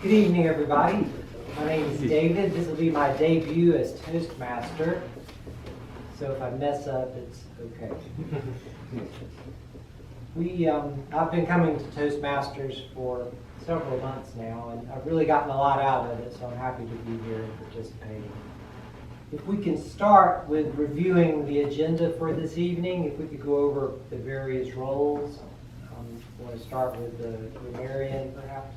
Good evening, everybody. My name is David. This will be my debut as Toastmaster. So if I mess up, it's okay. I've been coming to Toastmasters for several months now, and I've really gotten a lot out of it, so I'm happy to be here and participating. If we can start with reviewing the agenda for this evening, if we could go over the various roles. I want to start with the grammarian, perhaps.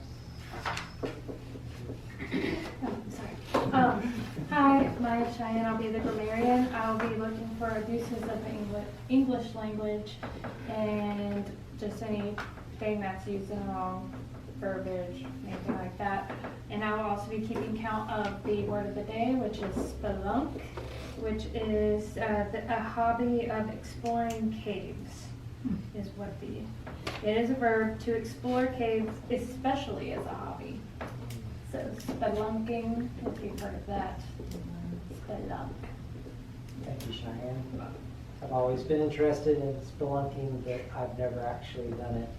Hi, my name's Cheyenne. I'll be the grammarian. I'll be looking for abuses of the English language and just anything that's used in the wrong verbiage, anything like that. And I will also be keeping count of the word of the day, which is spelunk, which is a hobby of exploring caves. Is what it is a verb to explore caves, especially as a hobby. So spelunking, if you've heard of that. Spelunk. Thank you, Cheyenne. I've always been interested in spelunking, but I've never actually done it.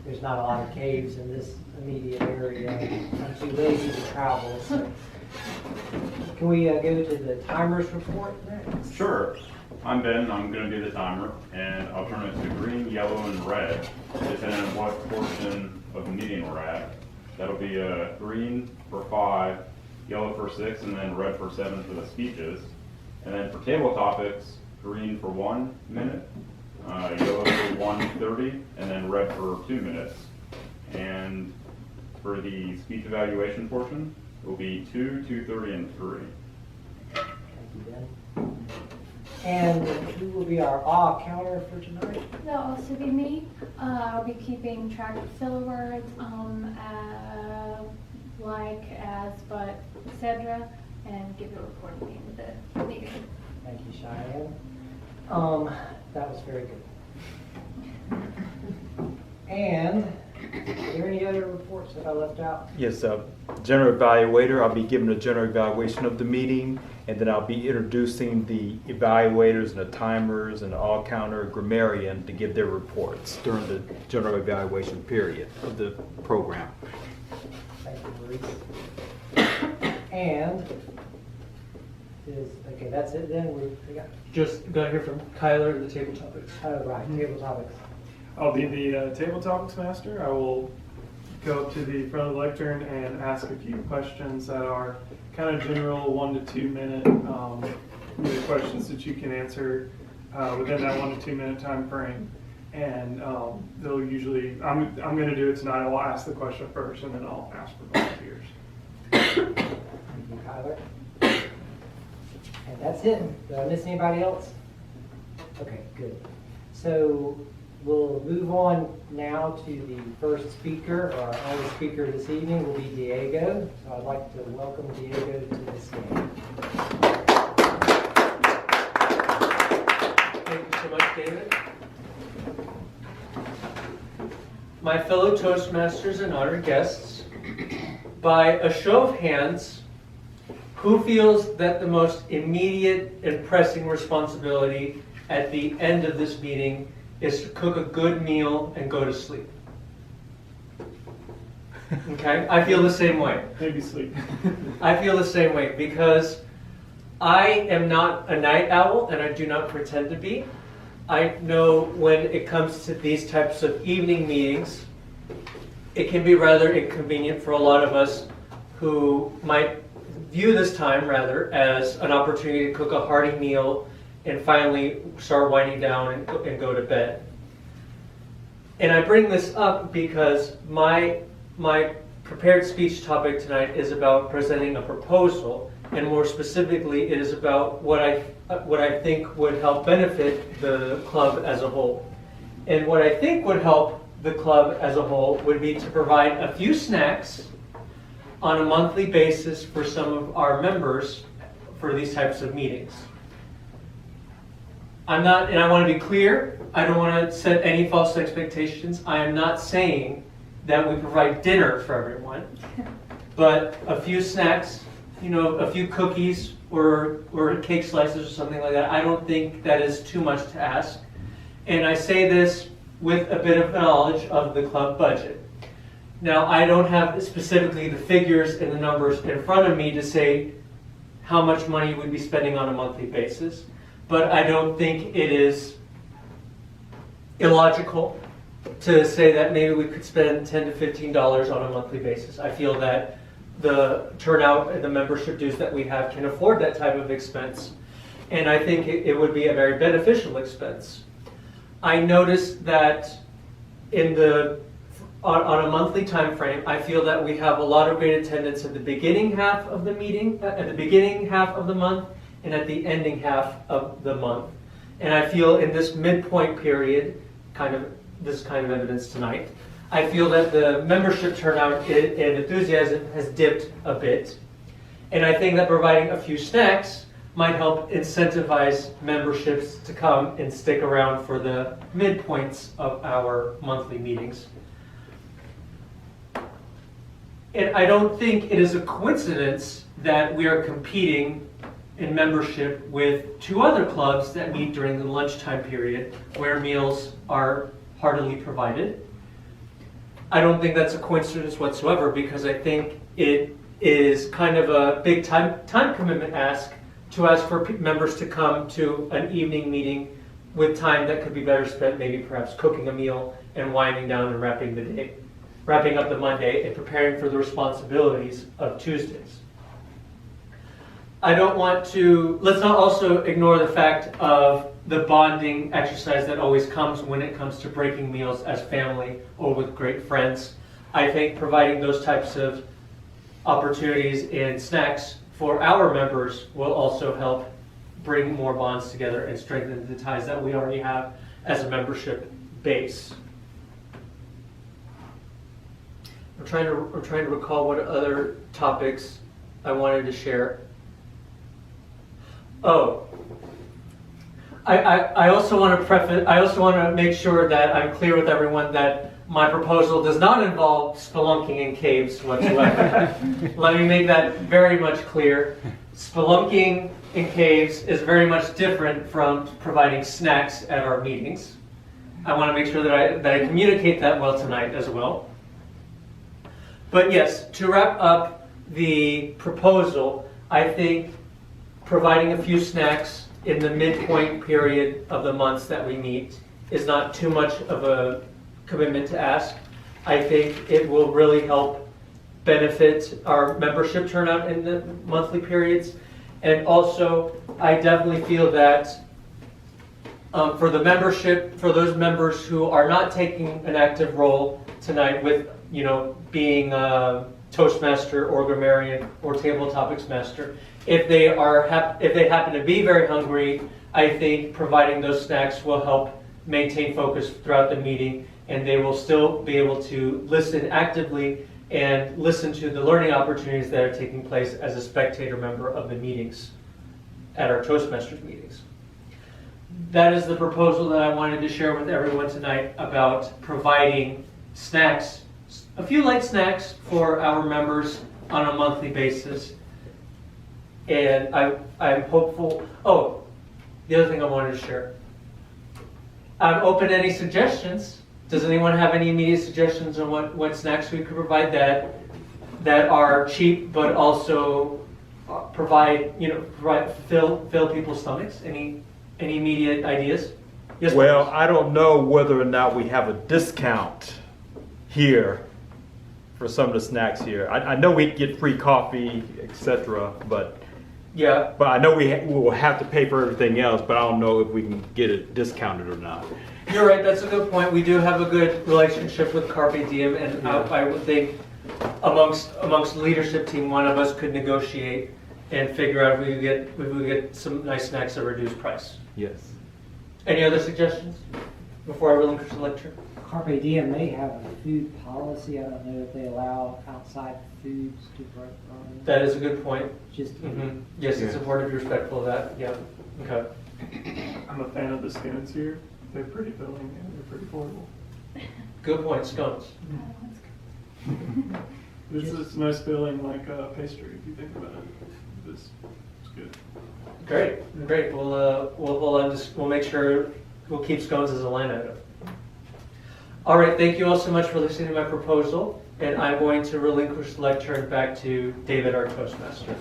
There's not a lot of caves in this immediate area. I'm too lazy to travel. So. Can we go to the timers report next? Sure. I'm Ben. I'm going to do the timer, and I'll turn it to green, yellow, and red, depending on what portion of the meeting we're at. That'll be green for 5, yellow for 6, and then red for 7 for the speeches. And then for table topics, green for 1 minute, yellow for 1:30, and then red for 2 minutes. And for the speech evaluation portion, it will be 2, 2:30, and 3. Thank you, Ben. And who will be our awe counter for tonight? That'll also be me. I'll be keeping track of filler words, like, as, but, etc., and give a report at the end of the meeting. Thank you, Cheyenne. That was very good. And are there any other reports that I left out? Yes, general evaluator. I'll be giving a general evaluation of the meeting, and then I'll be introducing the evaluators and the timers and the all-counter grammarian to give their reports during the general evaluation period of the program. Thank you, Maurice. And okay, that's it then. We got Just got to hear from Kyler, the table topics. right, table topics. I'll be the table topics master. I will go up to the front of the lectern and ask a few questions that are kind of general 1 to 2 minute questions that you can answer within that 1 to 2 minute time frame. And they'll usually, I'm going to do it tonight. I'll ask the question first, and then I'll ask for volunteers. Thank you, Kyler. And that's it. Did I miss anybody else? Okay, good. So we'll move on now to the first speaker, or our only speaker this evening will be Diego. So I'd like to welcome Diego to the stage. Thank you so much, David. My fellow Toastmasters and honored guests, by a show of hands, who feels that the most immediate and pressing responsibility at the end of this meeting is to cook a good meal and go to sleep? Okay, I feel the same way. Maybe sleep. I feel the same way because I am not a night owl and I do not pretend to be. I know when it comes to these types of evening meetings, it can be rather inconvenient for a lot of us who might view this time rather as an opportunity to cook a hearty meal and finally start winding down and go to bed. And I bring this up because my prepared speech topic tonight is about presenting a proposal, and more specifically, it is about what I think would help benefit the club as a whole. And what I think would help the club as a whole would be to provide a few snacks on a monthly basis for some of our members for these types of meetings. And I want to be clear, I don't want to set any false expectations. I am not saying that we provide dinner for everyone, but a few snacks a few cookies or cake slices or something like that, I don't think that is too much to ask. And I say this with a bit of knowledge of the club budget. Now, I don't have specifically the figures and the numbers in front of me to say how much money we'd be spending on a monthly basis, but I don't think it is illogical to say that maybe we could spend $10 to $15 on a monthly basis. I feel that the turnout and the membership dues that we have can afford that type of expense, and I think it would be a very beneficial expense. I noticed that on a monthly time frame, I feel that we have a lot of great attendance at the beginning half of the meeting, at the beginning half of the month, and at the ending half of the month. And I feel in this midpoint period, this kind of evidence tonight, I feel that the membership turnout and enthusiasm has dipped a bit. And I think that providing a few snacks might help incentivize memberships to come and stick around for the midpoints of our monthly meetings. And I don't think it is a coincidence that we are competing in membership with two other clubs that meet during the lunchtime period where meals are heartily provided. I don't think that's a coincidence whatsoever, because I think it is kind of a big time commitment ask to ask for members to come to an evening meeting with time that could be better spent maybe perhaps cooking a meal and winding down and wrapping up the Monday and preparing for the responsibilities of Tuesdays. Let's not also ignore the fact of the bonding exercise that always comes when it comes to breaking meals as family or with great friends. I think providing those types of opportunities and snacks for our members will also help bring more bonds together and strengthen the ties that we already have as a membership base. I'm trying to recall what other topics I wanted to share. Oh, I also want to make sure that I'm clear with everyone that my proposal does not involve spelunking in caves whatsoever. Let me make that very much clear. Spelunking in caves is very much different from providing snacks at our meetings. I want to make sure that I communicate that well tonight as well. But yes, to wrap up the proposal, I think providing a few snacks in the midpoint period of the months that we meet is not too much of a commitment to ask. I think it will really help benefit our membership turnout in the monthly periods. And also, I definitely feel that for those members who are not taking an active role tonight with, being a Toastmaster or grammarian or table topics master, if they happen to be very hungry, I think providing those snacks will help maintain focus throughout the meeting, and they will still be able to listen actively and listen to the learning opportunities that are taking place as a spectator member of the meetings at our Toastmasters meetings. That is the proposal that I wanted to share with everyone tonight about providing snacks, a few light snacks for our members on a monthly basis. And I'm hopeful. Oh, the other thing I wanted to share. I'm open to any suggestions. Does anyone have any immediate suggestions on what snacks we could provide that are cheap but also fill people's stomachs? Any immediate ideas? Yes. Well, I don't know whether or not we have a discount here for some of the snacks here. I know we get free coffee, etc., but I know we will have to pay for everything else, but I don't know if we can get it discounted or not. You're right, that's a good point. We do have a good relationship with Carpe Diem, and I would think amongst the leadership team, one of us could negotiate and figure out if we could get some nice snacks at a reduced price. Yes. Any other suggestions before I relinquish the lecture? Carpe Diem, they have a food policy. I don't know if they allow outside foods to break on. That is a good point. Just Yes, it's important to be respectful of that. Yeah. Okay. I'm a fan of the scones here. They're pretty filling and they're pretty affordable. Good point. Scones. This is nice feeling like a pastry if you think about it. This is good. Great. We'll make sure we'll keep scones as a line item. All right, thank you all so much for listening to my proposal, and I'm going to relinquish the lectern back to David, our Toastmaster.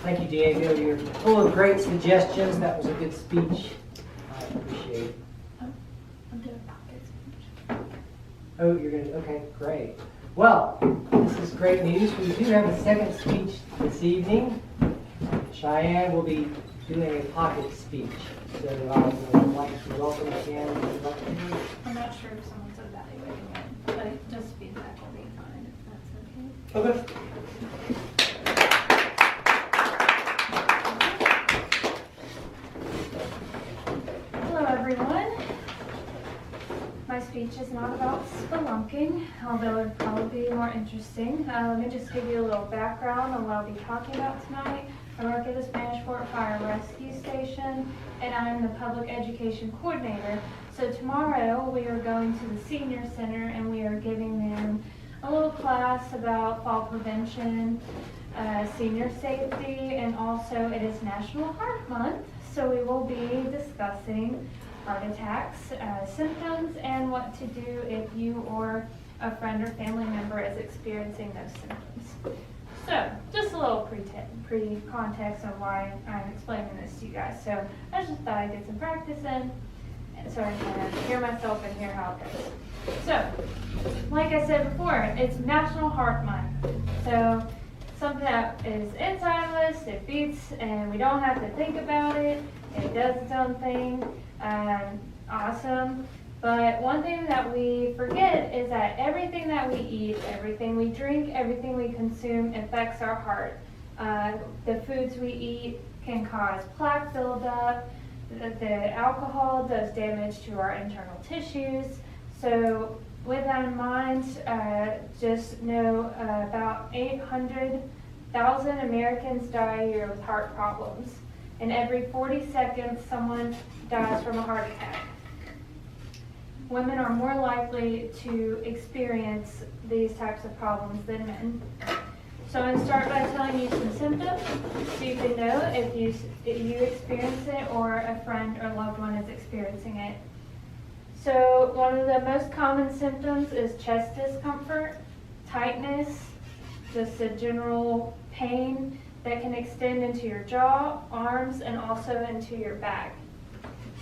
Thank you, Diego. You're full of great suggestions. That was a good speech. I appreciate it. I'm doing pocket speech. Oh, you're going to, okay, great. Well, this is great news. We do have a second speech this evening. Cheyenne will be doing a pocket speech. So I would like to welcome again. I'm not sure if someone's evaluating it, but just feedback will be fine if that's okay. Okay. Hello, everyone. My speech is not about spelunking, although it would probably be more interesting. Let me just give you a little background on what I'll be talking about tonight. I work at the Spanish Fort Fire Rescue Station, and I'm the public education coordinator. So tomorrow we are going to the senior center, and we are giving them a little class about fall prevention, senior safety, and also it is National Heart Month. So we will be discussing heart attacks, symptoms, and what to do if you or a friend or family member is experiencing those symptoms. So, just a little pre-context on why I'm explaining this to you guys. So, I just thought I'd get some practice in, and so I can hear myself and hear how it goes. So, like I said before, it's National Heart Month. So, something that is inside of us, it beats, and we don't have to think about it. It does its own thing. Awesome. But one thing that we forget is that everything that we eat, everything we drink, everything we consume affects our heart. The foods we eat can cause plaque buildup. The alcohol does damage to our internal tissues. So with that in mind, just know about 800,000 Americans die a year with heart problems. And every 40 seconds, someone dies from a heart attack. Women are more likely to experience these types of problems than men. So I'm going to start by telling you some symptoms so you can know if you experience it or a friend or loved one is experiencing it. So one of the most common symptoms is chest discomfort, tightness, just a general pain that can extend into your jaw, arms, and also into your back.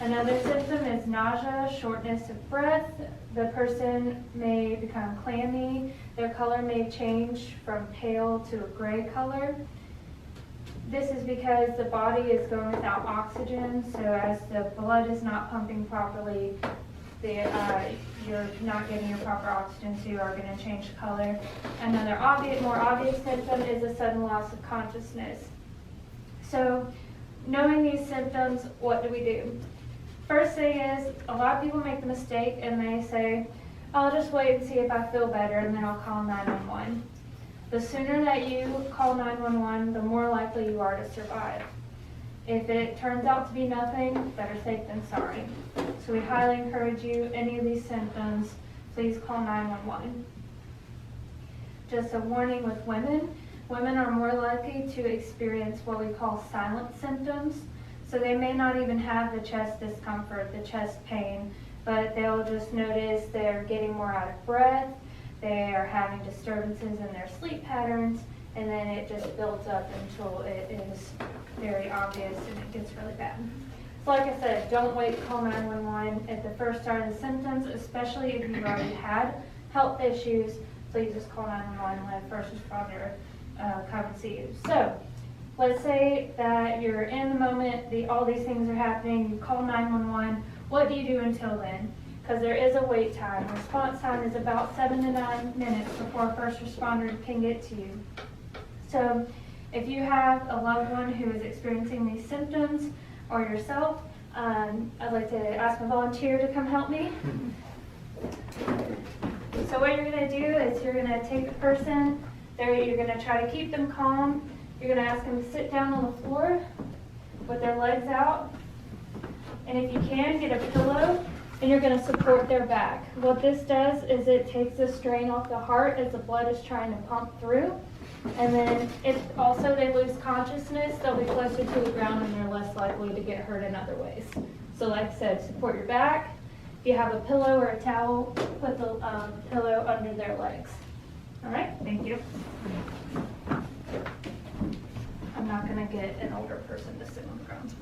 Another symptom is nausea, shortness of breath. The person may become clammy. Their color may change from pale to a gray color. This is because the body is going without oxygen, so as the blood is not pumping properly, you're not getting your proper oxygen, so you are going to change color. Another more obvious symptom is a sudden loss of consciousness. So, knowing these symptoms, what do we do? First thing is, a lot of people make the mistake and they say, I'll just wait and see if I feel better and then I'll call 911. The sooner that you call 911, the more likely you are to survive. If it turns out to be nothing, better safe than sorry. So we highly encourage you, any of these symptoms, please call 911. Just a warning with women. Women are more likely to experience what we call silent symptoms. So they may not even have the chest discomfort, the chest pain, but they'll just notice they're getting more out of breath, they are having disturbances in their sleep patterns, and then it just builds up until it is very obvious and it gets really bad. So like I said, don't wait to call 911 at the first start of the symptoms, especially if you've already had health issues. Please just call 911 when a first responder come and see you. So, let's say that you're in the moment, all these things are happening, you call 911. What do you do until then? Because there is a wait time. Response time is about 7 to 9 minutes before a first responder can get to you. So if you have a loved one who is experiencing these symptoms or yourself, I'd like to ask a volunteer to come help me. So what you're going to do is you're going to take the person, you're going to try to keep them calm. You're going to ask them to sit down on the floor with their legs out, And if you can, get a pillow and you're going to support their back. What this does is it takes the strain off the heart as the blood is trying to pump through. And then if also they lose consciousness, they'll be closer to the ground and they're less likely to get hurt in other ways. So like I said, support your back. If you have a pillow or a towel, put the pillow under their legs. All right, thank you. I'm not going to get an older person to sit on the ground.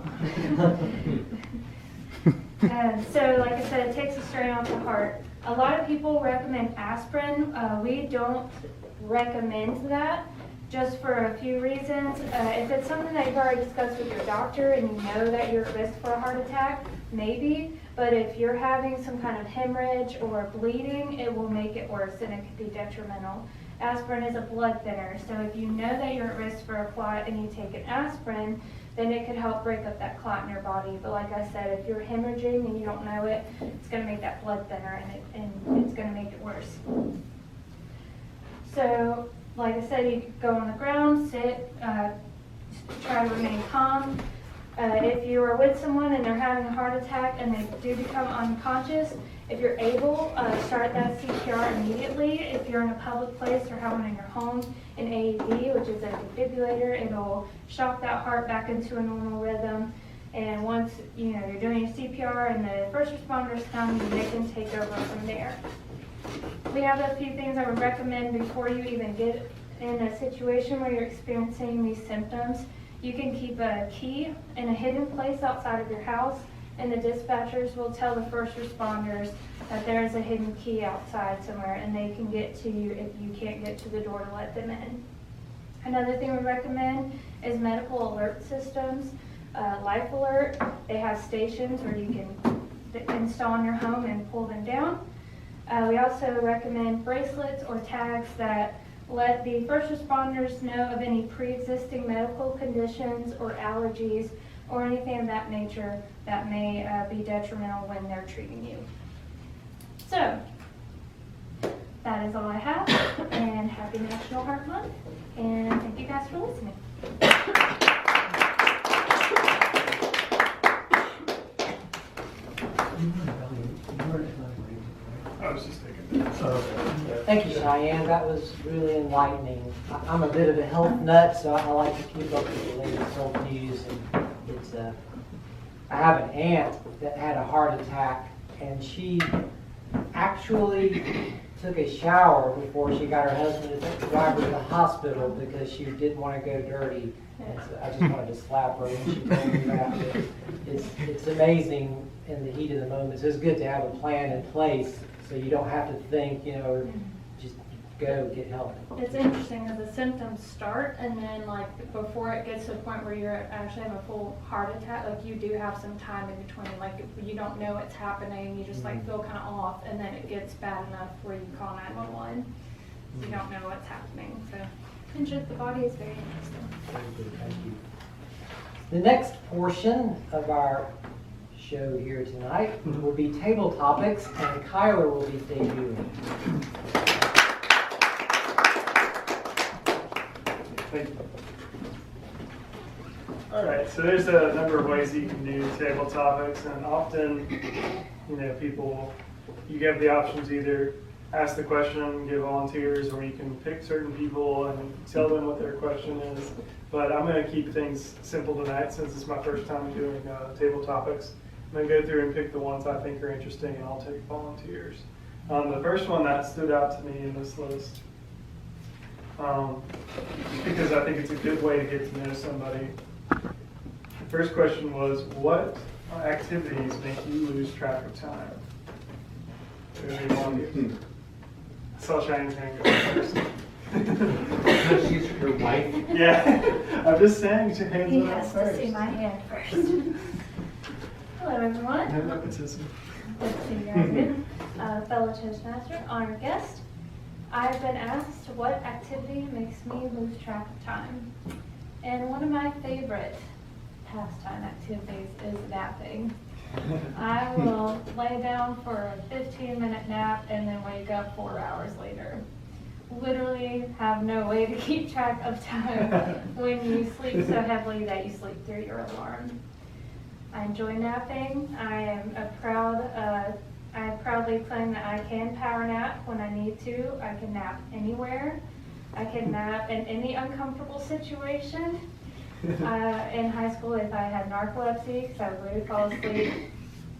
So like I said, it takes a strain off the heart. A lot of people recommend aspirin. We don't recommend that, just for a few reasons. If it's something that you've already discussed with your doctor and you know that you're at risk for a heart attack, maybe. But if you're having some kind of hemorrhage or bleeding, it will make it worse and it could be detrimental. Aspirin is a blood thinner, so if you know that you're at risk for a clot and you take an aspirin, then it could help break up that clot in your body. But like I said, if you're hemorrhaging and you don't know it, it's going to make that blood thinner and it's going to make it worse. So, like I said, you go on the ground, sit, try to remain calm. If you are with someone and they're having a heart attack and they do become unconscious, if you're able, start that CPR immediately. If you're in a public place or have one in your home, an AED, which is a defibrillator, it'll shock that heart back into a normal rhythm. And once you're doing your CPR and the first responders come, they can take over from there. We have a few things I would recommend before you even get in a situation where you're experiencing these symptoms. You can keep a key in a hidden place outside of your house, and the dispatchers will tell the first responders that there is a hidden key outside somewhere and they can get to you if you can't get to the door to let them in. Another thing we recommend is medical alert systems. Life Alert, they have stations where you can install in your home and pull them down. We also recommend bracelets or tags that let the first responders know of any pre-existing medical conditions or allergies or anything of that nature that may be detrimental when they're treating you. So, that is all I have, and happy National Heart Month, and thank you guys for listening. I was just thinking that. Thank you, Cheyenne. That was really enlightening. I'm a bit of a health nut, so I like to keep up with the latest health news. And it's I have an aunt that had a heart attack, and she actually took a shower before she got her husband to drive her to the hospital because she didn't want to go dirty. And so I just wanted to slap her when she told me that. It's amazing in the heat of the moment. So it's good to have a plan in place so you don't have to think, just go get help. It's interesting as the symptoms start, and then like before it gets to the point where you're actually having a full heart attack, like you do have some time in between, like you don't know what's happening, you just like feel kind of off, and then it gets bad enough where you call 911. You don't know what's happening. So the body is very interesting. Very good, thank you. The next portion of our show here tonight will be table topics, and Kyler will be debuting. Thank you. All right, so there's a number of ways you can do table topics, and often, people, you give the options either ask the question, give volunteers, or you can pick certain people and tell them what their question is. But I'm going to keep things simple tonight since it's my first time doing table topics. I'm going to go through and pick the ones I think are interesting, and I'll take volunteers. The first one that stood out to me in this list, because I think it's a good way to get to know somebody. The first question was, what activities make you lose track of time? I saw Cheyenne's hand go first. She's your wife. Yeah, I'm just saying, your hands He went up has first. to see my hand first. Hello, everyone. No nepotism. Good to see you guys again. Fellow Toastmaster, honored guest. I've been asked what activity makes me lose track of time. And one of my favorite pastime activities is napping. I will lay down for a 15-minute nap and then wake up 4 hours later. Literally have no way to keep track of time when you sleep so heavily that you sleep through your alarm. I enjoy napping. I proudly claim that I can power nap when I need to. I can nap anywhere. I can nap in any uncomfortable situation. In high school, if I had narcolepsy, because I would literally fall asleep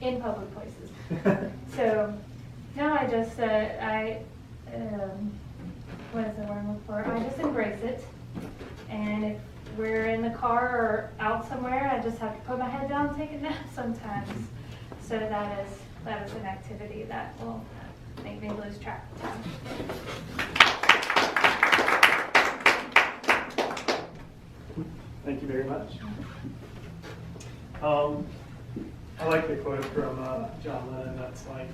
in public places. So now I just, what is the word I'm looking for? I just embrace it. And if we're in the car or out somewhere, I just have to put my head down and take a nap sometimes. So that is an activity that will make me lose track of time. Thank you very much. I like the quote from John Lennon. That's like,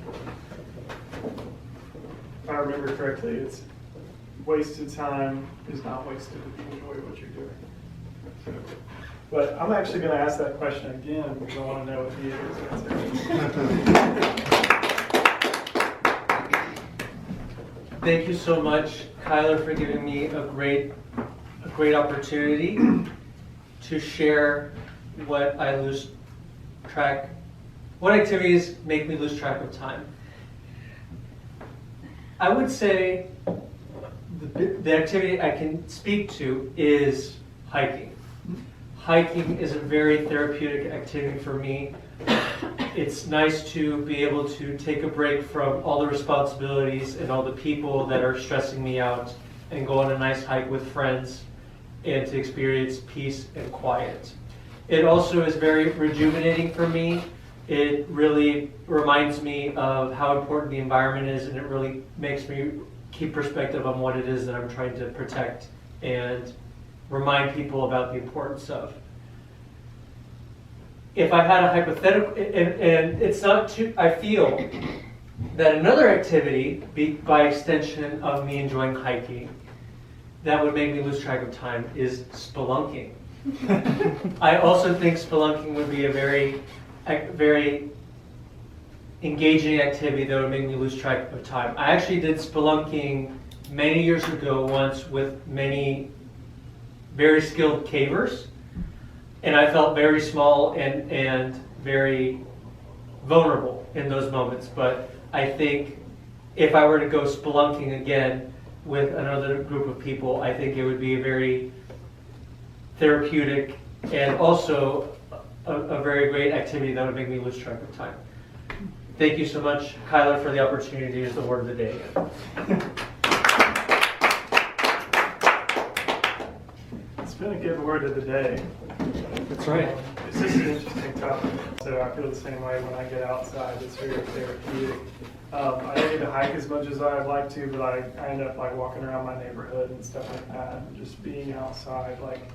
if I remember correctly, it's wasted time is not wasted if you enjoy what you're doing. So, but I'm actually going to ask that question again because I want to know what the answer is. Thank you so much, Kyler, for giving me a great opportunity to share what activities make me lose track of time. I would say the activity I can speak to is hiking. Hiking is a very therapeutic activity for me. It's nice to be able to take a break from all the responsibilities and all the people that are stressing me out and go on a nice hike with friends and to experience peace and quiet. It also is very rejuvenating for me. It really reminds me of how important the environment is, and it really makes me keep perspective on what it is that I'm trying to protect and remind people about the importance of. If I had a hypothetical, and it's not too, I feel that another activity, by extension of me enjoying hiking, that would make me lose track of time is spelunking. I also think spelunking would be a very engaging activity that would make me lose track of time. I actually did spelunking many years ago once with many very skilled cavers, and I felt very small and very vulnerable in those moments. But I think if I were to go spelunking again with another group of people, I think it would be a very therapeutic and also a very great activity that would make me lose track of time. Thank you so much, Kyler, for the opportunity to use the word of the day again. It's been a good word of the day. That's right. It's just an interesting topic. So I feel the same way when I get outside. It's very therapeutic. I don't get to hike as much as I'd like to, but I end up like walking around my neighborhood and stuff like that, and just being outside. Like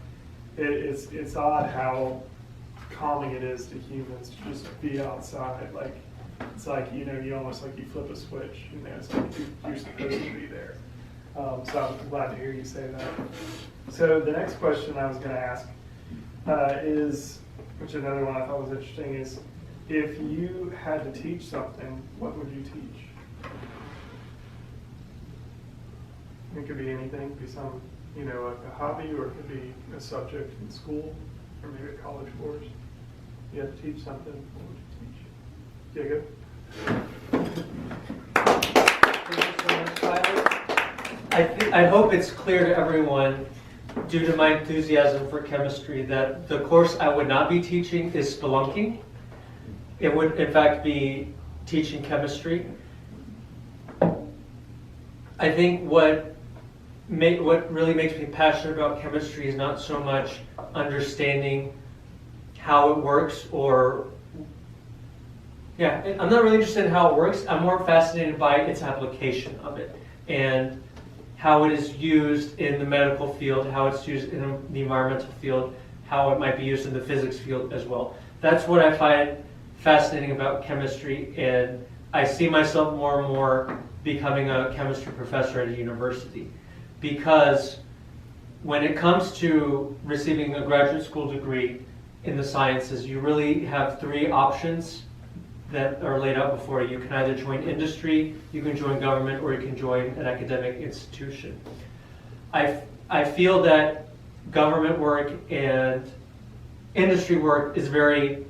it's odd how calming it is to humans to just be outside. Like it's like you almost like you flip a switch. It's like you're supposed to be there. So I'm glad to hear you say that. So the next question I was going to ask is, which another one I thought was interesting, is if you had to teach something, what would you teach? It could be anything. It could be some, like a hobby, or it could be a subject in school, or maybe a college course. You have to teach something. What would you teach? Diego? Thank you so much, Tyler. I hope it's clear to everyone, due to my enthusiasm for chemistry, that the course I would not be teaching is spelunking. It would, in fact, be teaching chemistry. I think what really makes me passionate about chemistry is not so much understanding how it works, I'm not really interested in how it works. I'm more fascinated by its application of it and how it is used in the medical field, how it's used in the environmental field, how it might be used in the physics field as well. That's what I find fascinating about chemistry, and I see myself more and more becoming a chemistry professor at a university, because when it comes to receiving a graduate school degree in the sciences, you really have three options that are laid out before you. You can either join industry, you can join government, or you can join an academic institution. I feel that government work and industry work is very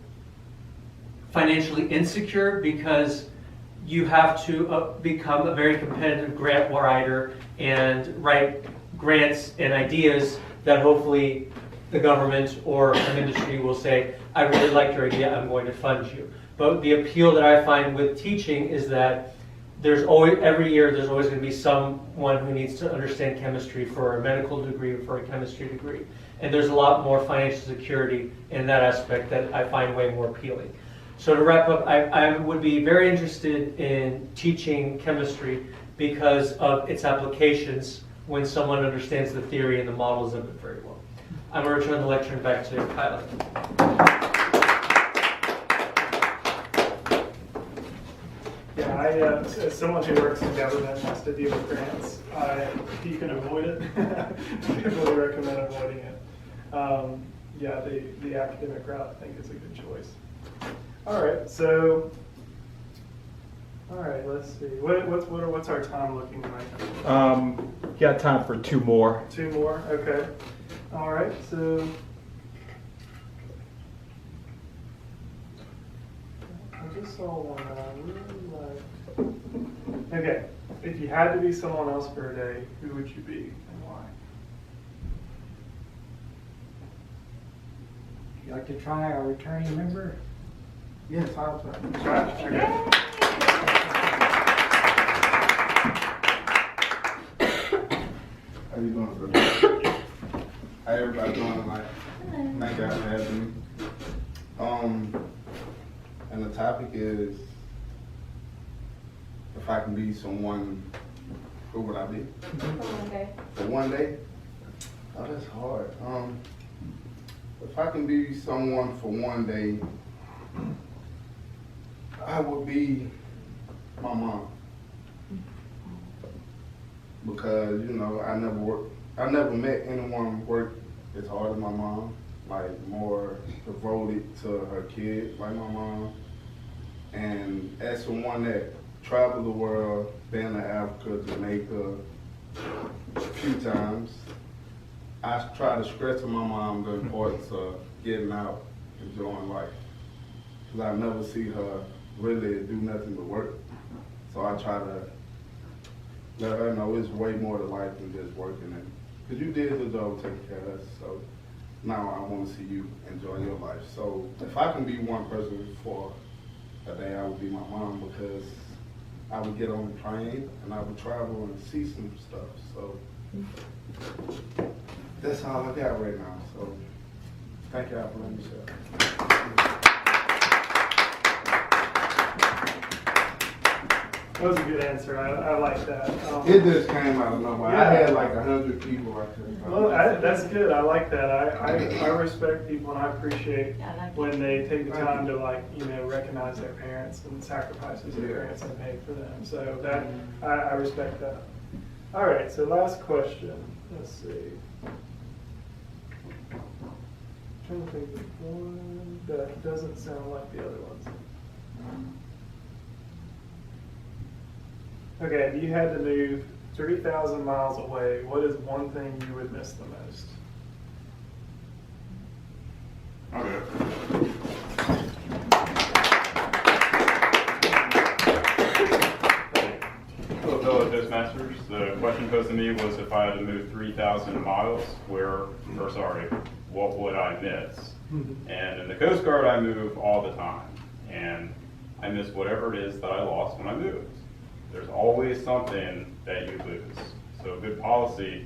financially insecure because you have to become a very competitive grant writer and write grants and ideas that hopefully the government or some industry will say, I really like your idea, I'm going to fund you. But the appeal that I find with teaching is that there's always, every year, there's always going to be someone who needs to understand chemistry for a medical degree or for a chemistry degree. And there's a lot more financial security in that aspect that I find way more appealing. So to wrap up, I would be very interested in teaching chemistry because of its applications when someone understands the theory and the models of it very well. I'm going to return the lecture back to Kyla. Yeah, as someone who works in government has to deal with grants, if you can avoid it, I definitely recommend avoiding it. Yeah, the academic route I think is a good choice. All right, so, let's see. What's our time looking like? Got time for 2 more. 2 more, okay. All right, so I just saw one that I really liked. Okay, if you had to be someone else for a day, who would you be and why? You like to try our returning member? Yes, I'll try. Josh, okay. How you doing, brother? How everybody doing tonight? Thank y'all for having me. And the topic is, if I can be someone, who would I be? For one day. For one day? Oh, that's hard. If I can be someone for one day, I would be my mom. Because, you know, I never met anyone work as hard as my mom, like more devoted to her kids like my mom. And as someone that traveled the world, been to Africa, Jamaica a few times, I try to stress to my mom the importance of getting out, enjoying life. Because I never see her really do nothing but work. So I try to let her know it's way more to life than just working. Because you did the job taking care of us, so now I want to see you enjoy your life. So if I can be one person for a day, I would be my mom, because I would get on the train and I would travel and see some stuff. So that's all I got right now. So thank y'all for letting me share. That was a good answer. I like that. It just came out of nowhere. Yeah. I had like 100 people I could talk Well, to. that's good. I like that. I respect people and I appreciate when they take the time to, like, you know, recognize their parents and sacrifices their parents and pay for them. So that I respect that. All right. So last question. Let's see. I'm trying to think of one that doesn't sound like the other ones. Okay, if you had to move 3,000 miles away, what is one thing you would miss the most? Okay. Hello, fellow Toastmasters. The question posed to me was if I had to move 3,000 miles, what would I miss? And in the Coast Guard, I move all the time. And I miss whatever it is that I lost when I moved. There's always something that you lose. So good policy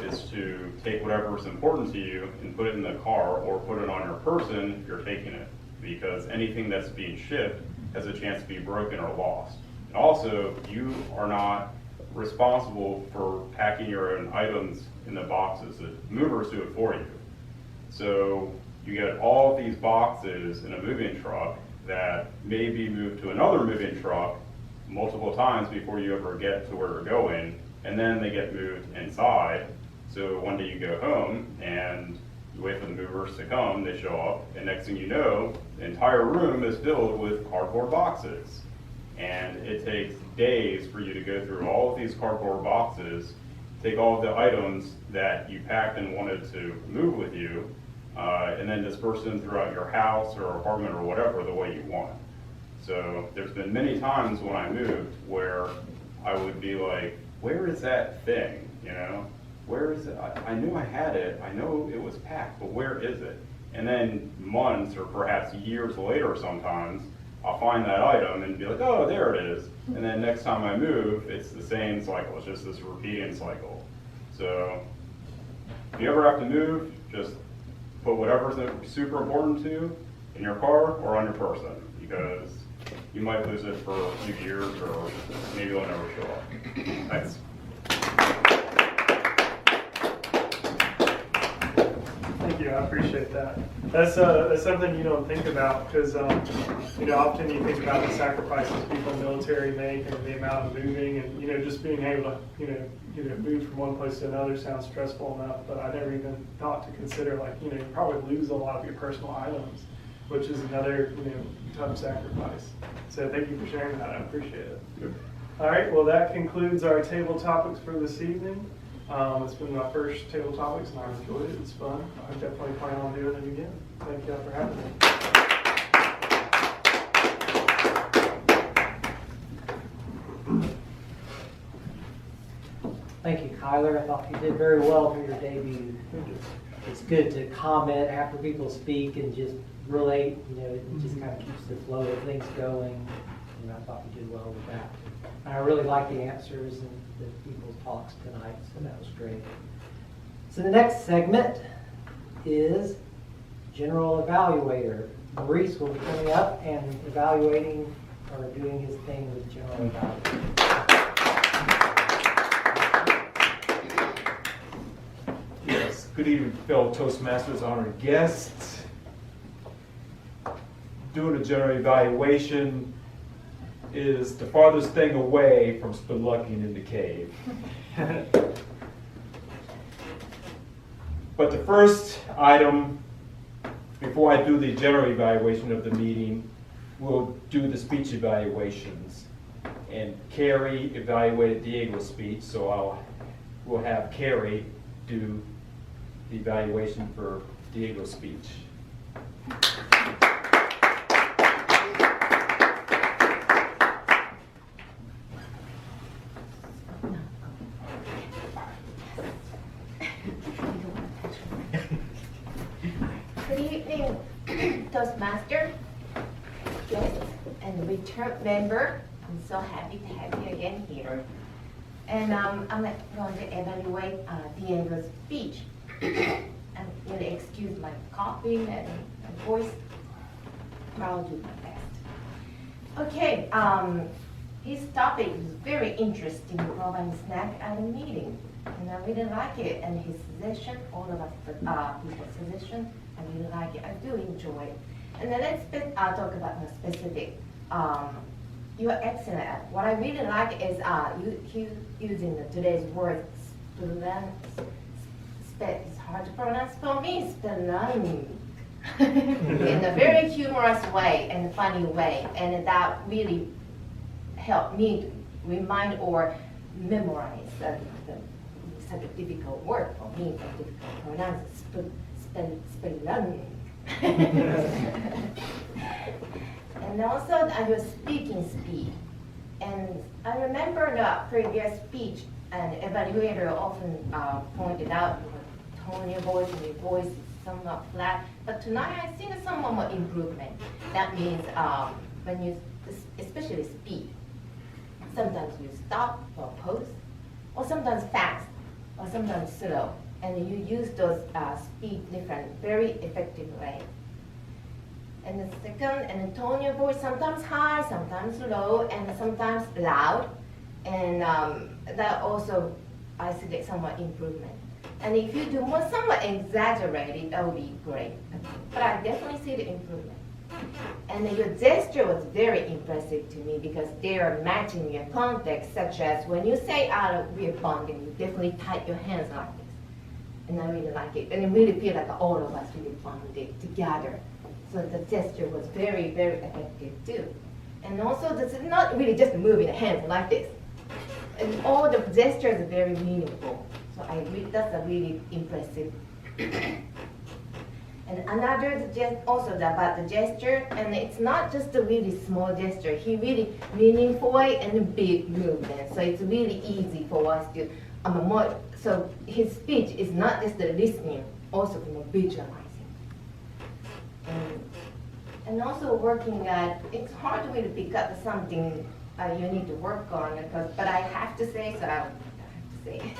is to take whatever is important to you and put it in the car or put it on your person if you're taking it, because anything that's being shipped has a chance to be broken or lost. And also, you are not responsible for packing your own items in the boxes. The movers do it for you. So you get all of these boxes in a moving truck that may be moved to another moving truck multiple times before you ever get to where you're going, and then they get moved inside. So one day you go home and you wait for the movers to come, they show up, and next thing you know, the entire room is filled with cardboard boxes. And it takes days for you to go through all of these cardboard boxes, take all of the items that you packed and wanted to move with you, and then disperse them throughout your house or apartment or whatever the way you want. So there's been many times when I moved where I would be like, where is that thing, you know? Where is it? I knew I had it, I know it was packed, but where is it? And then months or perhaps years later sometimes, I'll find that item and be like, oh, there it is. And then next time I move, it's the same cycle, it's just this repeating cycle. So if you ever have to move, just put whatever's super important to you in your car or on your person, because you might lose it for a few years or maybe it'll never show up. Thanks. Thank you, I appreciate that. That's something you don't think about because, often you think about the sacrifices people in the military make and the amount of moving and, just being able to, move from one place to another sounds stressful enough, but I never even thought to consider, you probably lose a lot of your personal items, which is another, tough sacrifice. So thank you for sharing that, I appreciate it. Good. All right, well, that concludes our table topics for this evening. It's been my first table topics, and I've enjoyed it. It's fun. I definitely plan on doing it again. Thank you all for having me. Thank you, Kyler. I thought you did very well for your debut. It's good to comment after people speak and just relate. It just kind of keeps the flow of things going. And I thought you did well with that. And I really like the answers and the people's talks tonight, so that was great. So the next segment is General Evaluator. Maurice will be coming up and evaluating or doing his thing with General Evaluator. Yes, good evening, fellow Toastmasters, honored guests. Doing a general evaluation is the farthest thing away from spelunking in the cave. But the first item, before I do the general evaluation of the meeting, we'll do the speech evaluations. And Carrie evaluated Diego's speech, so we'll have Carrie do the evaluation for Diego's speech. Good evening, Toastmaster, guests, and return member. I'm so happy to have you again here. And I'm going to evaluate Diego's speech. I'm going to excuse my coughing and my voice, but I'll do my best. Okay, his topic is very interesting, providing snack at a meeting. And I really like it, and his suggestion, all of us people's suggestion, I really like it. I do enjoy it. And then I'll talk about the specific. You're excellent at. What I really like is using today's word spelunk. It's hard to pronounce for me. Spelunk. In a very humorous way and funny way, and that really helped me to remind or memorize such a difficult word for me to pronounce. Spelunk. And also your speaking speed. And I remember the previous speech, an evaluator often pointed out your tone, your voice, and your voice is somewhat flat. But tonight I've seen somewhat more improvement. That means when you, especially speed, sometimes you stop or pause, or sometimes fast, or sometimes slow. And you use those speed different, very effective way. And the second, and the tone your voice, sometimes high, sometimes low, and sometimes loud. And that also, I see that somewhat improvement. And if you do more somewhat exaggerated, that would be great. But I definitely see the improvement. And your gesture was very impressive to me because they are matching your context, such as when you say we're bonding, you definitely tight your hands like this. And I really like it. And I really feel like all of us really bonded together. So the gesture was very, very effective too. And also, this is not really just moving the hands like this. And all the gestures are very meaningful. So that's a really impressive. And another is just also about the gesture, and it's not just a really small gesture. He really leaning forward and a big movement, so it's really easy for us to more. So his speech is not just the listening, also visualizing. And also working at, it's hard for me to pick up something you need to work on, but I have to say, so I have to say it.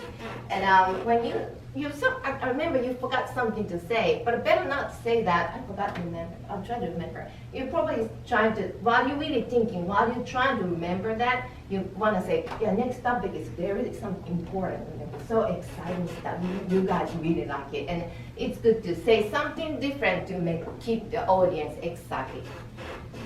And when I remember you forgot something to say, but better not say that. I forgot to remember. I'm trying to remember. You're probably trying to, while you're really thinking, while you're trying to remember that, you want to say, yeah, next topic is very something important. So exciting stuff. You guys really like it. And it's good to say something different to keep the audience excited.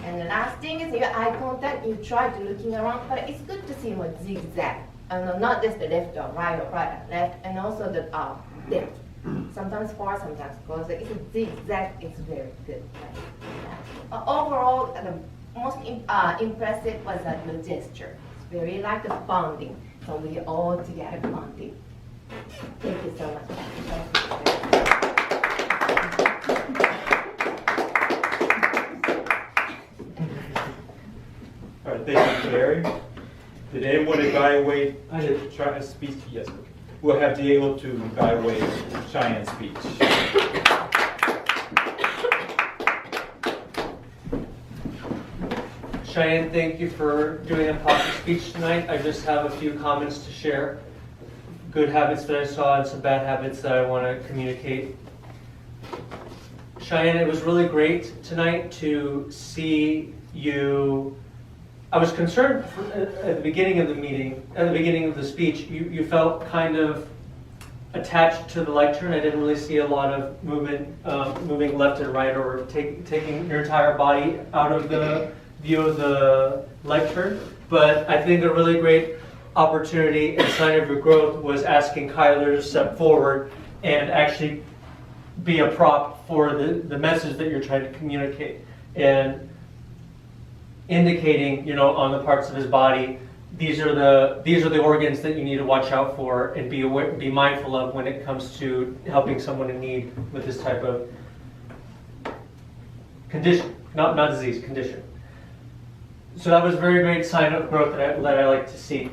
And the last thing is your eye contact. You try to looking around, but it's good to see what zigzag. And not just the left or right or left, and also the depth. Sometimes far, sometimes close. It's a zigzag. It's very good. Overall, the most impressive was the gesture. It's very like a bonding. So we all together bonding. Thank you so much. All right, thank you, Mary. Did anyone evaluate? I did try a speech. Yes. We'll have Diego to evaluate Cheyenne's speech. Cheyenne, thank you for doing a pocket speech tonight. I just have a few comments to share. Good habits that I saw and some bad habits that I want to communicate. Cheyenne, it was really great tonight to see you. I was concerned at the beginning of the meeting, at the beginning of the speech, you felt kind of attached to the lectern. I didn't really see a lot of movement, moving left and right, or taking your entire body out of the view of the lectern. But I think a really great opportunity and sign of your growth was asking Kyler to step forward and actually be a prop for the message that you're trying to communicate, and indicating, on the parts of his body, these are the organs that you need to watch out for and be mindful of when it comes to helping someone in need with this type of condition, not disease, condition. So that was a very great sign of growth that I like to see.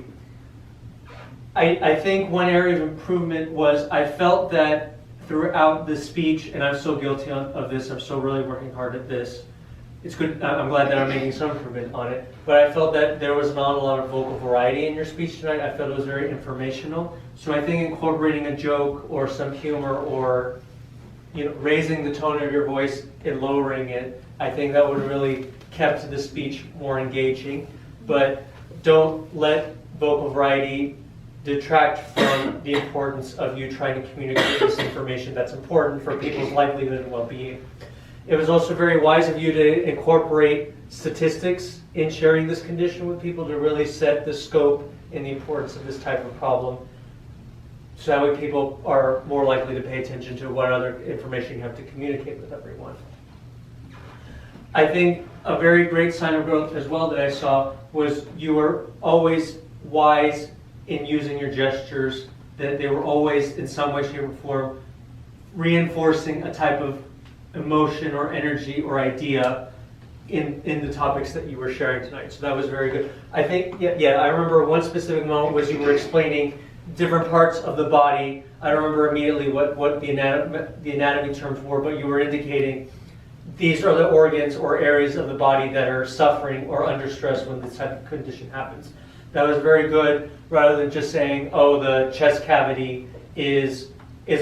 I think one area of improvement was I felt that throughout the speech, and I'm so guilty of this, I'm so really working hard at this. It's good, I'm glad that I'm making some improvement on it, but I felt that there was not a lot of vocal variety in your speech tonight. I felt it was very informational. So I think incorporating a joke or some humor, or raising the tone of your voice and lowering it, I think that would really kept the speech more engaging. But don't let vocal variety detract from the importance of you trying to communicate this information that's important for people's livelihood and well-being. It was also very wise of you to incorporate statistics in sharing this condition with people to really set the scope and the importance of this type of problem. So that way people are more likely to pay attention to what other information you have to communicate with everyone. I think a very great sign of growth as well that I saw was you were always wise in using your gestures, that they were always in some way, shape, or form reinforcing a type of emotion or energy or idea in the topics that you were sharing tonight. So that was very good. I think, I remember one specific moment was you were explaining different parts of the body. I don't remember immediately what the anatomy terms were, but you were indicating these are the organs or areas of the body that are suffering or under stress when this type of condition happens. That was very good, rather than just saying, oh, the chest cavity is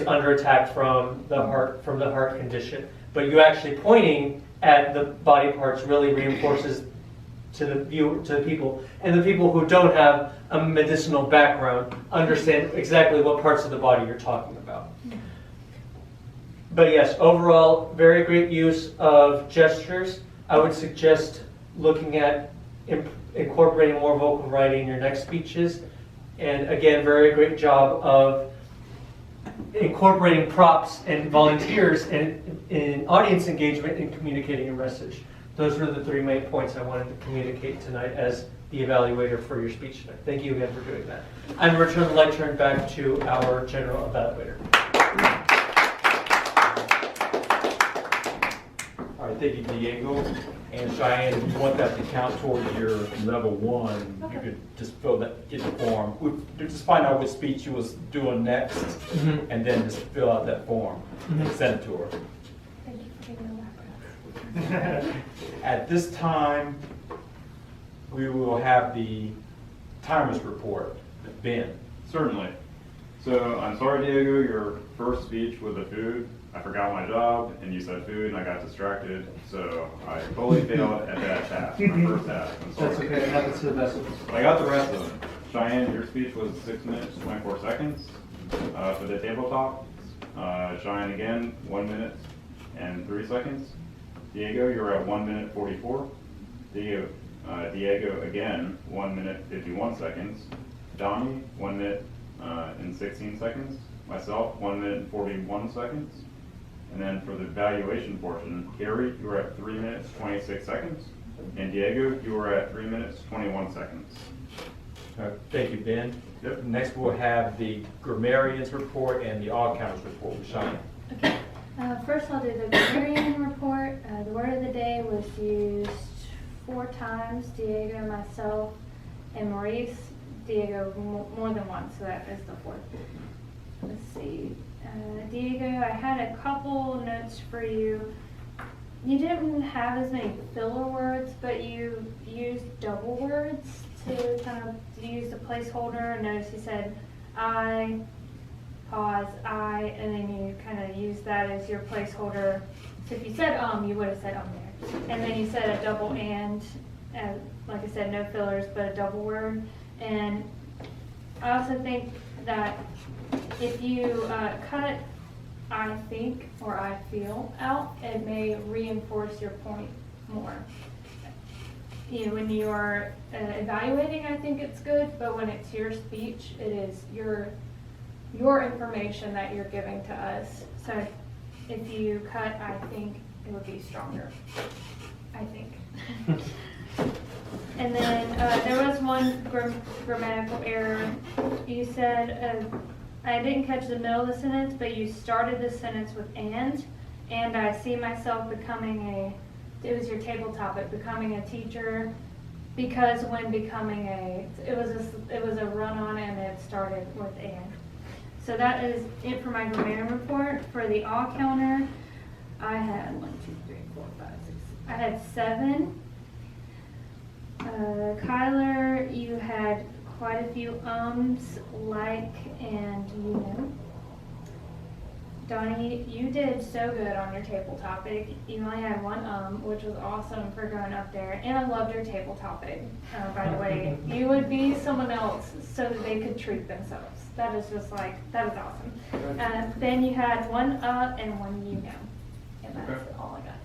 under attack from the heart condition. But you actually pointing at the body parts really reinforces to the people. And the people who don't have a medicinal background understand exactly what parts of the body you're talking about. But yes, overall, very great use of gestures. I would suggest looking at incorporating more vocal variety in your next speeches. And again, very great job of incorporating props and volunteers and in audience engagement in communicating your message. Those were the 3 main points I wanted to communicate tonight as the evaluator for your speech tonight. Thank you again for doing that. I'm going to return the lectern back to our general evaluator. right, thank you, Diego. And Cheyenne, if you want that to count towards your level 1, you Okay. could just fill that, get the form. Just find out which speech you was doing next, and then just fill out that form and send it to her. Thank you for giving me that. At this time, we will have the timers report. Ben. Certainly. So I'm sorry, Diego, your first speech was a food. I forgot my job, and you said food, and I got distracted. So I totally failed at that task, my first task. I'm sorry. That's okay, it happens to the best of us. But I got the rest of them. Cheyenne, your speech was 6 minutes, 24 seconds. For the tabletop, Cheyenne again, 1 minute and 3 seconds. Diego, you're at 1 minute 44. Diego again, 1 minute 51 seconds. Donnie, 1 minute and 16 seconds. Myself, 1 minute and 41 seconds. And then for the valuation portion, Carrie, you were at 3 minutes 26 seconds. And Diego, you were at 3 minutes 21 seconds. Thank you, Ben. Yep. Next, we'll have the grammarians report and the all counters report with Cheyenne. Okay. First, I'll do the grammarian report. The word of the day was used 4 times. Diego, myself, and Maurice. Diego more than once, so that is the 4th. Let's see. Diego, I had a couple notes for you. You didn't have as many filler words, but you used double words to kind of use the placeholder. Notice you said I, pause, I, and then you kind of used that as your placeholder. So if you said you would have said there. And then you said a double and like I said, no fillers, but a double word. And I also think that if you cut I think or I feel out, it may reinforce your point more. You know, when you are evaluating, I think it's good, but when it's your speech, it is your information that you're giving to us. So if you cut I think, it would be stronger. I think. And then there was one grammatical error. You said, I didn't catch the middle of the sentence, but you started the sentence with and I see myself becoming it was your table topic, becoming a teacher, because when becoming it was a run-on and it started with and. So that is it for my grammar report. For the all counter, I had 1, 2, 3, 4, 5, 6. I had 7. Kyler, you had quite a few like, and you know. Donnie, you did so good on your table topic. You only had 1 which was awesome for going up there. And I loved your table topic, by the way. You would be someone else so that they could treat themselves. That is just like, that is awesome. Then you had 1 and 1 you know. And that's all I got.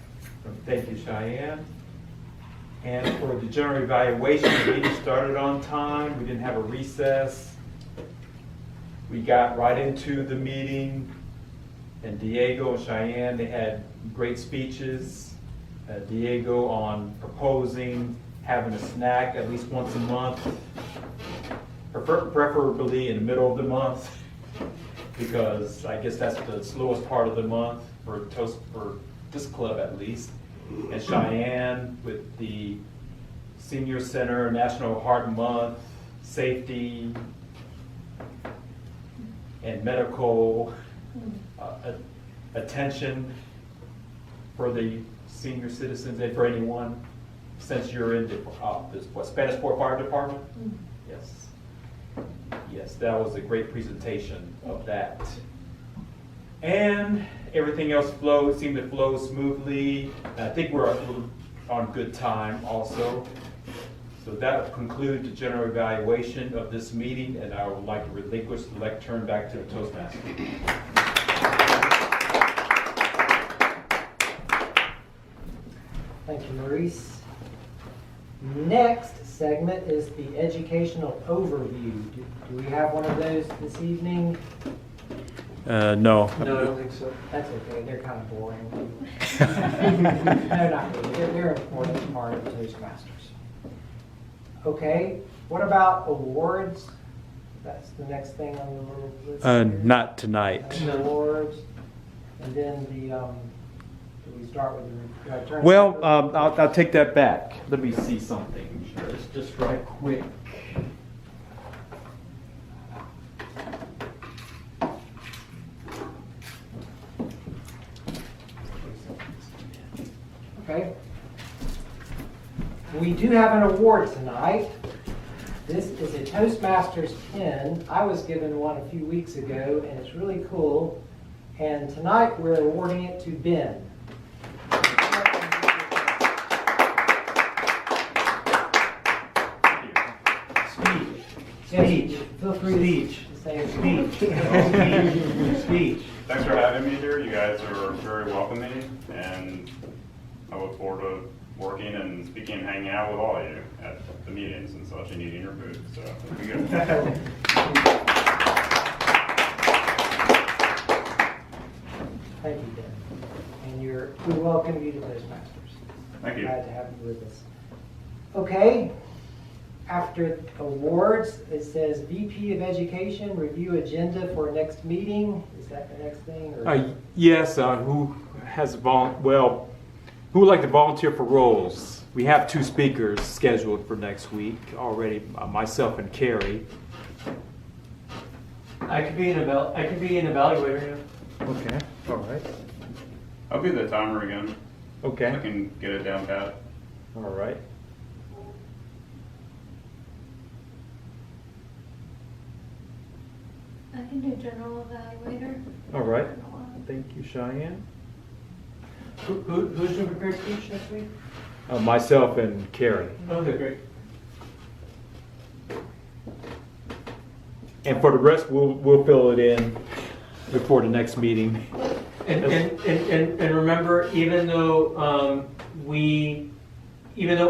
Thank you, Cheyenne. And for the general evaluation, the meeting started on time. We didn't have a recess. We got right into the meeting. And Diego and Cheyenne, they had great speeches. Diego on proposing having a snack at least once a month, preferably in the middle of the month, because I guess that's the slowest part of the month for this club at least. And Cheyenne with the Senior Center, National Heart Month, safety, and medical attention for the senior citizens and for anyone, since you're in this Spanish Fort Fire Department? Yes. Yes, that was a great presentation of that. And everything else seemed to flow smoothly. I think we're on good time also. So that will conclude the general evaluation of this meeting, and I would like to relinquish the lectern back to the Toastmaster. Thank you, Maurice. Next segment is the educational overview. Do we have one of those this evening? No. No, I don't think so. That's okay, they're kind of boring. No, not really, they're an important part of Toastmasters. Okay, what about awards? That's the next thing on the list. Not tonight. Awards, and then Do we start with the, do I turn it Well, back over? I'll take that back. Let me see something. Just right quick. Okay. We do have an award tonight. This is a Toastmasters pin. I was given one a few weeks ago, and it's really cool. And tonight we're awarding it to Ben. Speech. Feel free to say Speech. Thanks for having me here. You guys are very welcoming, and I look forward to working and speaking and hanging out with all of you at the meetings and such and eating your food. So it'll be good. Thank you, Ben. And we welcome you to Toastmasters. Thank you. Glad to have you with us. Okay. After awards, it says VP of Education, review agenda for next meeting. Is that the next thing? Or? Yes, who would like to volunteer for roles? We have 2 speakers scheduled for next week already, myself and Carrie. I could be an evaluator. Yeah. Okay, all right. I'll be the timer again. I Okay, can get it down pat. all right. I can do general evaluator. All right. Thank you, Cheyenne. Who's doing prepared speech next week? Myself and Carrie. Okay, great. And for the rest, we'll fill it in before the next meeting. And remember, even though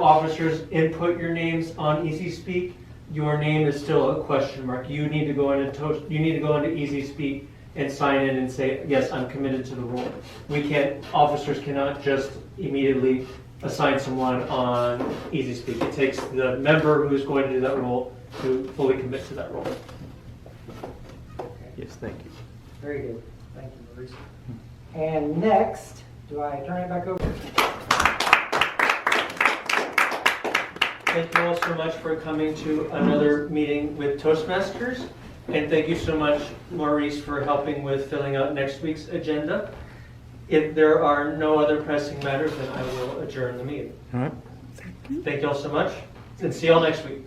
officers input your names on Easy Speak, your name is still a question mark. You need to go into Easy Speak and sign in and say, yes, I'm committed to the role. Officers cannot just immediately assign someone on Easy Speak. It takes the member who's going to do that role to fully commit to that role. Yes, thank you. Very good. Thank you, Maurice. And next, do I turn it back over? Thank you all so much for coming to another meeting with Toastmasters. And thank you so much, Maurice, for helping with filling out next week's agenda. If there are no other pressing matters, then I will adjourn the meeting. All right. Thank you all so much, and see you all next week.